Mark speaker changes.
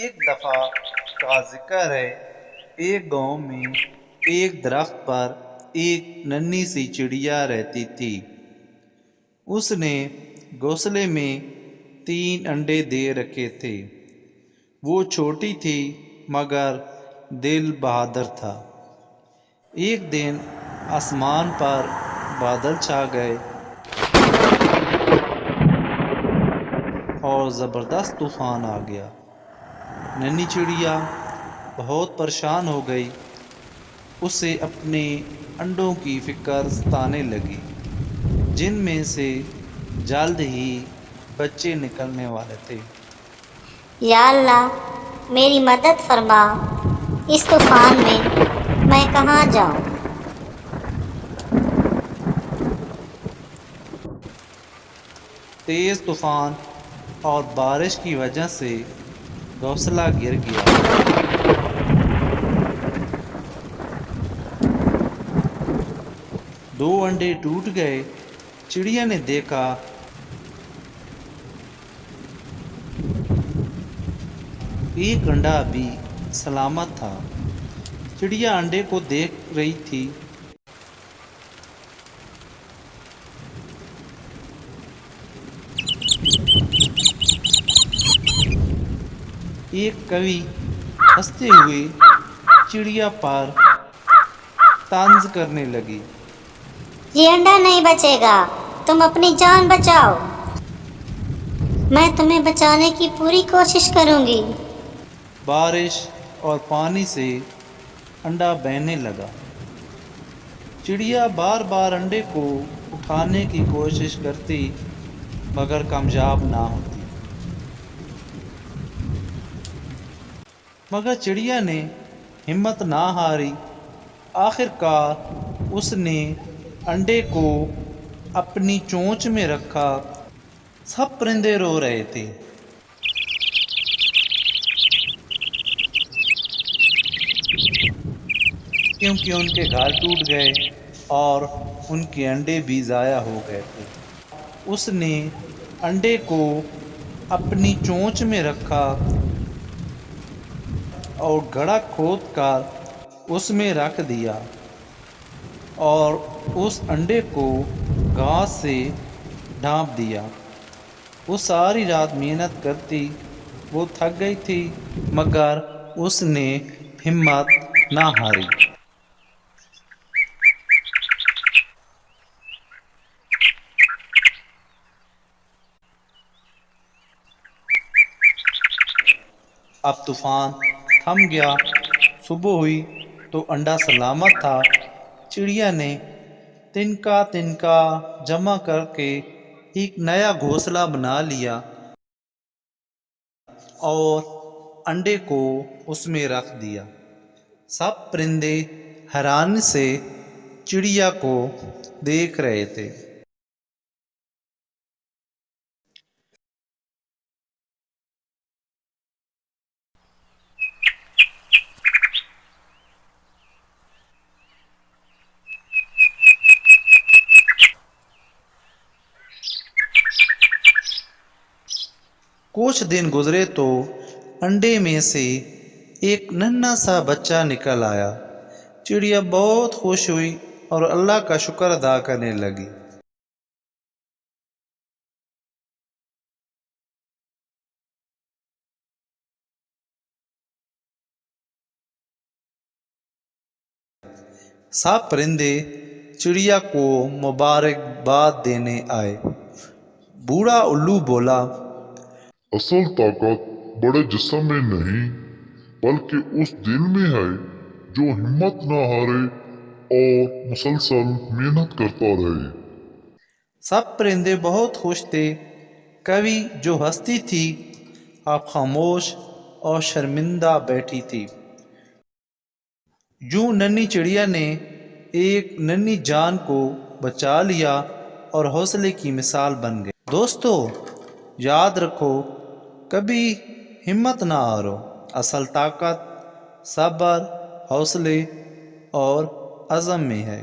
Speaker 1: ایک دفعہ کا ذکر ہے، ایک گاؤں میں ایک درخت پر ایک ننھی سی چڑیا رہتی تھی۔ اس نے گھونسلے میں 3 انڈے دے رکھے تھے۔ وہ چھوٹی تھی مگر دل بہادر تھا۔ ایک دن آسمان پر بادل چھا گئے اور زبردست طوفان آ گیا۔ ننھی چڑیا بہت پریشان ہو گئی۔ اسے اپنے انڈوں کی فکر ستانے لگی، جن میں سے جلد ہی بچے نکلنے والے تھے۔
Speaker 2: یا اللہ میری مدد فرما، اس طوفان میں کہاں جاؤں؟
Speaker 1: تیز طوفان اور بارش کی وجہ سے گھونسلہ گر گیا۔ 2 انڈے ٹوٹ گئے۔ چڑیا نے دیکھا ایک انڈا بھی سلامت تھا۔ چڑیا انڈے کو دیکھ رہی تھی۔ ایک کوی ہنستے ہوئے چڑیا پر طنز کرنے لگی۔
Speaker 2: یہ انڈا نہیں بچے گا، تم اپنی جان بچاؤ، میں تمہیں بچانے کی پوری کوشش کروں گی۔
Speaker 1: بارش اور پانی سے انڈا بہنے لگا۔ چڑیا بار بار انڈے کو اٹھانے کی کوشش کرتی مگر کامیاب نہ ہوتی۔ مگر چڑیا نے ہمت نہ ہاری۔ آخر کار اس نے انڈے کو اپنی چونچ میں رکھا۔ سب پرندے رو رہے تھے، کیونکہ ان کے گھر ٹوٹ گئے اور ان کے انڈے بھی ضائع ہو گئے تھے۔ اس نے انڈے کو اپنی چونچ میں رکھا اور گڑھا کھود کر اس میں رکھ دیا اور اس انڈے کو گھاس سے ڈھانپ دیا۔ وہ ساری رات محنت کرتی، وہ تھک گئی تھی مگر اس نے ہمت نہ ہاری۔ اب طوفان تھم گیا۔ صبح ہوئی تو انڈا سلامت تھا۔ چڑیا نے تنکا تنکا جمع کر کے ایک نیا گھونسلہ بنا لیا اور انڈے کو اس میں رکھ دیا۔ سب پرندے حیرانی سے چڑیا کو دیکھ رہے تھے۔ کچھ دن گزرے تو انڈے میں سے ایک ننھا سا بچہ نکل آیا۔ چڑیا بہت خوش ہوئی اور اللہ کا شکر ادا کرنے لگی۔ سب پرندے چڑیا کو مبارکباد دینے آئے۔ بوڑھا الو بولا،
Speaker 3: اصل طاقت بڑے جسم میں نہیں بلکہ اس دل میں ہے جو ہمت نہ ہارے اور مسلسل محنت کرتا رہے۔
Speaker 1: سب پرندے بہت خوش تھے۔ کوی جو ہنستی تھی اب خاموش اور شرمندہ بیٹھی تھی۔ یوں ننھی چڑیا نے ایک ننھی جان کو بچا لیا اور حوصلے کی مثال بن گئی۔ دوستو یاد رکھو، کبھی ہمت نہ ہارو۔ اصل طاقت صبر، حوصلے اور عزم میں ہے۔